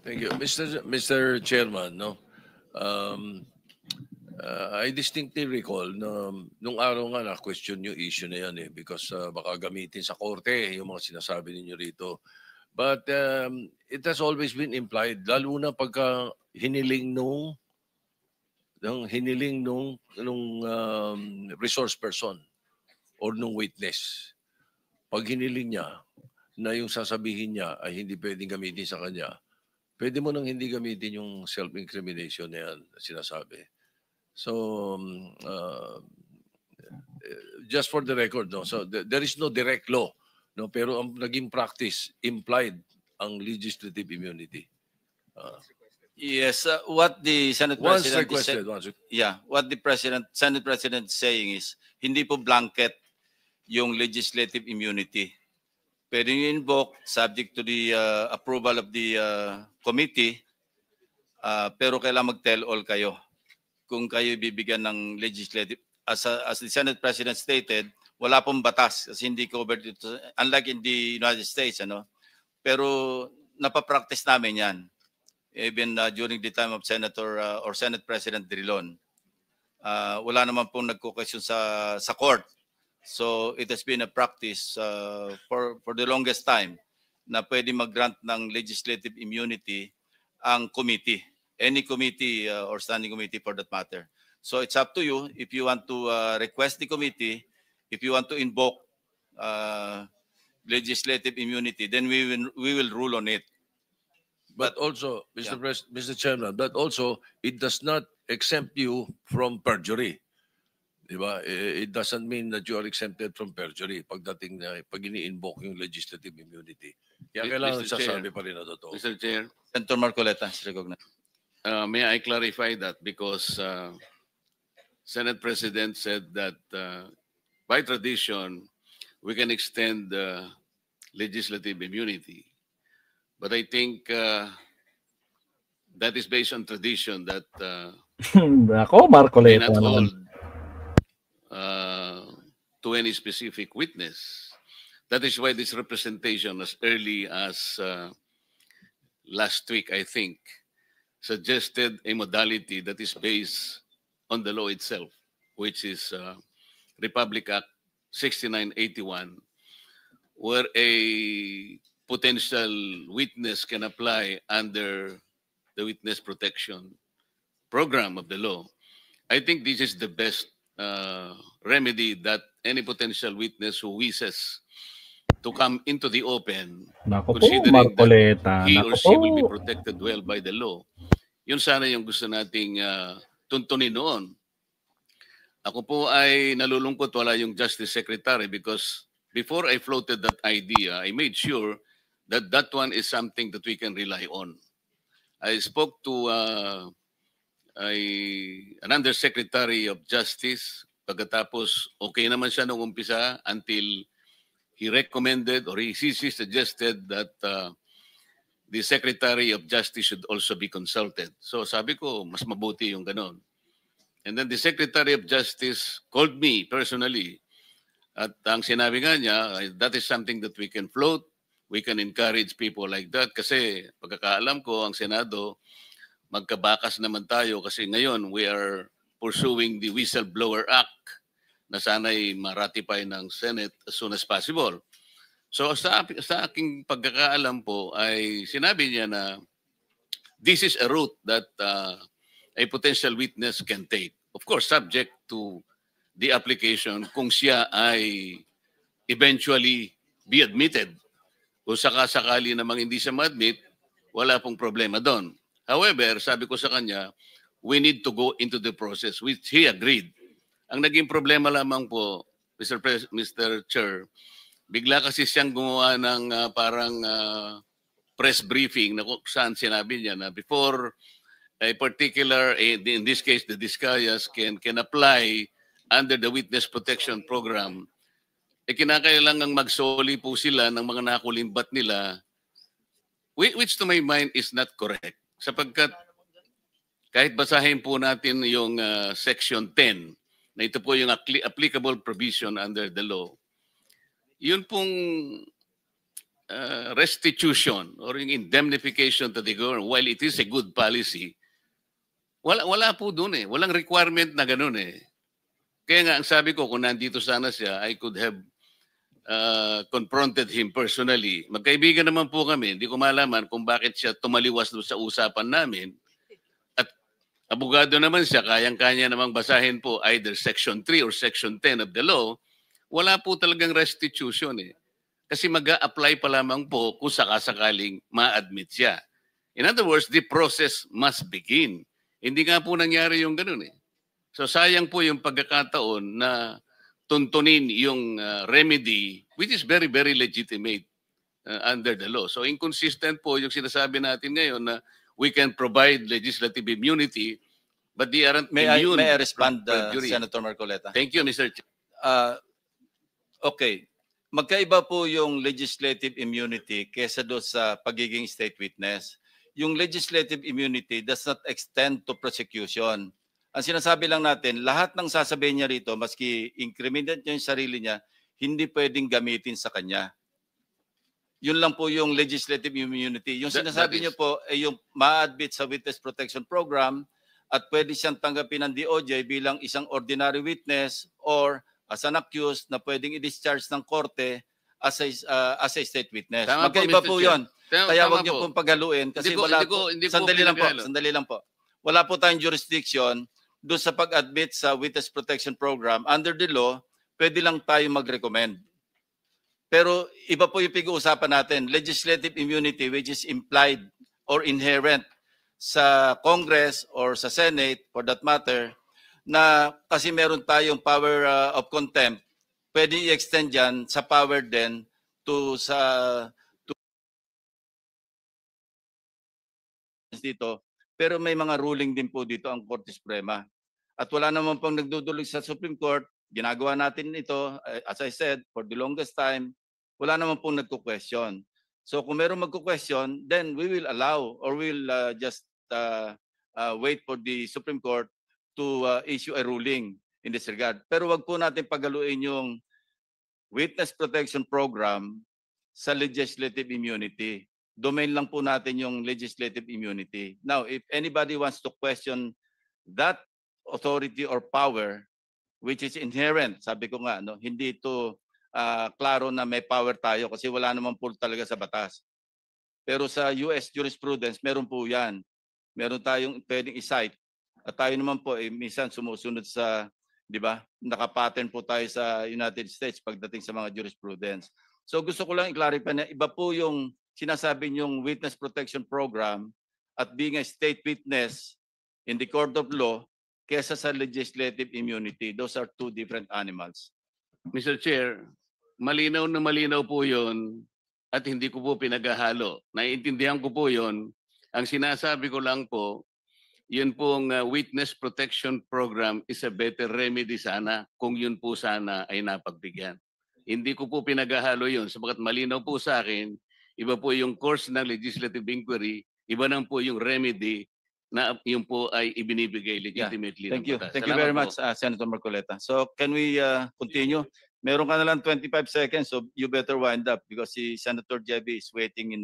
Thank you. Mr. Chairman, no? Um, I distinctly recall na nung araw nga na-question yung issue na yan because baka gamitin sa korte yung mga sinasabi ninyo rito. But it has always been implied, lalo na pagka hiniling nung resource person or nung witness. Pag hiniling niya na yung sasabihin niya ay hindi pwedeng gamitin sa kanya, pwede mo nang hindi gamitin yung self-incrimination na yan na sinasabi. So, just for the record, no? So there is no direct law, no? Pero ang naging practice implied ang legislative immunity. Yes, what the Senate Once President requested, what the Senate President is saying is hindi po blanket yung legislative immunity. Pwede nyo invoke subject to the approval of the committee, pero kailangan mag-tell all kayo kung kayo bibigyan ng legislative. As the Senate President stated, wala pong batas kasi hindi covered ito, unlike in the United States, ano. Pero napapractice namin yan even during the time of Senator or Senate President Drilon. Wala naman pong nagko-question sa court. So it has been a practice for the longest time na pwede mag-grant ng legislative immunity ang committee, any committee or standing committee for that matter. So it's up to you if you want to request the committee, if you want to invoke legislative immunity, then we will rule on it. But also, Mr. Chairman, but also it does not exempt you from perjury. Diba? It doesn't mean that you are exempted from perjury pagdating na pag ini-invoke yung legislative immunity. Kaya kailangan sasabi pa rin na totoo. Mr. Chair, Senator Marcoleta is recognized. may I clarify that because Senate President said that by tradition, we can extend legislative immunity. But I think that is based on tradition that Ako, Marcoleta may not naman. hold to any specific witness. That is why this representation, as early as last week, I think, suggested a modality that is based on the law itself, which is Republic Act 6981, where a potential witness can apply under the witness protection program of the law. I think this is the best remedy that any potential witness who wishes to come into the open, Nako po, considering Marcoleta. that he Nako or she will be po. protected well by the law. Yun sana yung gusto nating tuntunin noon. Ako po ay nalulungkot wala yung Justice Secretary because before I floated that idea, I made sure that that one is something that we can rely on. I spoke to an Undersecretary of Justice. Pagkatapos, okay naman siya nung umpisa until he recommended or he suggested that the Secretary of Justice should also be consulted. So sabi ko, mas mabuti yung ganon. And then the Secretary of Justice called me personally. At ang sinabi nga niya, that is something that we can float. We can encourage people like that. Kasi pagkakaalam ko, ang Senado, magkabakas naman tayo kasi ngayon we are pursuing the Whistleblower Act na sana'y ma-ratify ng Senate as soon as possible. So sa aking pagkakaalam po ay sinabi niya na this is a route that a potential witness can take. Of course, subject to the application kung siya ay eventually be admitted. Kung sakasakali namang hindi siya ma-admit, wala pong problema doon. However, sabi ko sa kanya, we need to go into the process, which he agreed. Ang naging problema lamang po, Mr. Chair, bigla kasi siyang gumawa ng parang press briefing na kung saan sinabi niya na before a particular, in this case, the Discayas can apply under the Witness Protection Program, kinakailangang magsoli po sila ng mga nakulimbat nila, which to my mind is not correct. Sapagkat kahit basahin po natin yung Section 10, na ito po yung applicable provision under the law, yun pong restitution or yung indemnification to the government, while it is a good policy, wala po doon eh. Walang requirement na ganun eh. Kaya nga, ang sabi ko, kung nandito sana siya, I could have confronted him personally. Magkaibigan naman po kami. Hindi ko malaman kung bakit siya tumaliwas doon sa usapan namin. At abogado naman siya, kayang-kanya namang basahin po either Section 3 or Section 10 of the law. Wala po talagang restitution eh. Kasi mag-a-apply pa lamang po kung sakasakaling ma-admit siya. In other words, the process must begin. Hindi nga po nangyari yung ganun eh. So sayang po yung pagkakataon na tuntunin yung remedy, which is very, very legitimate under the law. So inconsistent po yung sinasabi natin ngayon na we can provide legislative immunity, but they aren't immune. May I respond, from perjury. Senator Marcoleta? Thank you, Mr. Chair. Okay. Magkaiba po yung legislative immunity kesa doon sa pagiging state witness. Yung legislative immunity does not extend to prosecution. Ang sinasabi lang natin, lahat ng sasabihin niya rito, maski incriminate niya yung sarili niya, hindi pwedeng gamitin sa kanya. Yun lang po yung legislative immunity. Yung sinasabi niyo po ay yung ma-admit sa Witness Protection Program at pwede siyang tanggapin ng DOJ bilang isang ordinary witness or as an accused na pwedeng i-discharge ng korte as a state witness. Tama Magkaiba po, po Mr. yun. Kaya Tama wag niyo po. pong paghaluin kasi wala po. Sandali lang po. Wala po tayong jurisdiction doon sa pag-admit sa Witness Protection Program. Under the law, pwede lang tayo mag-recommend. Pero iba po yung pag-uusapan natin, legislative immunity which is implied or inherent sa Congress or sa Senate for that matter, na kasi meron tayong power of contempt, pwede i-extend yan sa power din to dito. Pero may mga ruling din po dito ang Korte Suprema. At wala naman pong nagdudulog sa Supreme Court. Ginagawa natin ito, as I said, for the longest time, wala naman pong nagko-question. So kung meron magko-question, then we will allow or we'll just wait for the Supreme Court to issue a ruling in this regard. Pero wag po natin pagaluin yung Witness Protection Program sa legislative immunity. Domain lang po natin yung legislative immunity. Now, if anybody wants to question that authority or power, which is inherent, sabi ko nga, no, hindi ito klaro na may power tayo kasi wala naman po talaga sa batas. Pero sa US jurisprudence, meron po yan. Meron tayong pwedeng i-cite. At tayo naman po, minsan sumusunod sa, di ba, nakapattern po tayo sa United States pagdating sa mga jurisprudence. So gusto ko lang i-clarify na iba po yung sinasabi niyong Witness Protection Program at being a state witness in the court of law kesa sa legislative immunity. Those are two different animals. Mr. Chair, malinaw na malinaw po yun at hindi ko po pinaghahalo. Naiintindihan ko po yun. Ang sinasabi ko lang po, yun pong Witness Protection Program is a better remedy sana kung yun po sana ay napagbigyan. Hindi ko po pinaghahalo yun sapagat malinaw po sa akin, iba po yung course ng legislative inquiry, iba nang po yung remedy na yun po ay ibinibigay legitimately. Thank you. ng batas. Thank you Salamat very po. much, Senator Marcoleta. So can we continue? Meron ka na lang 25 seconds, so you better wind up because si Senator Jeby is waiting in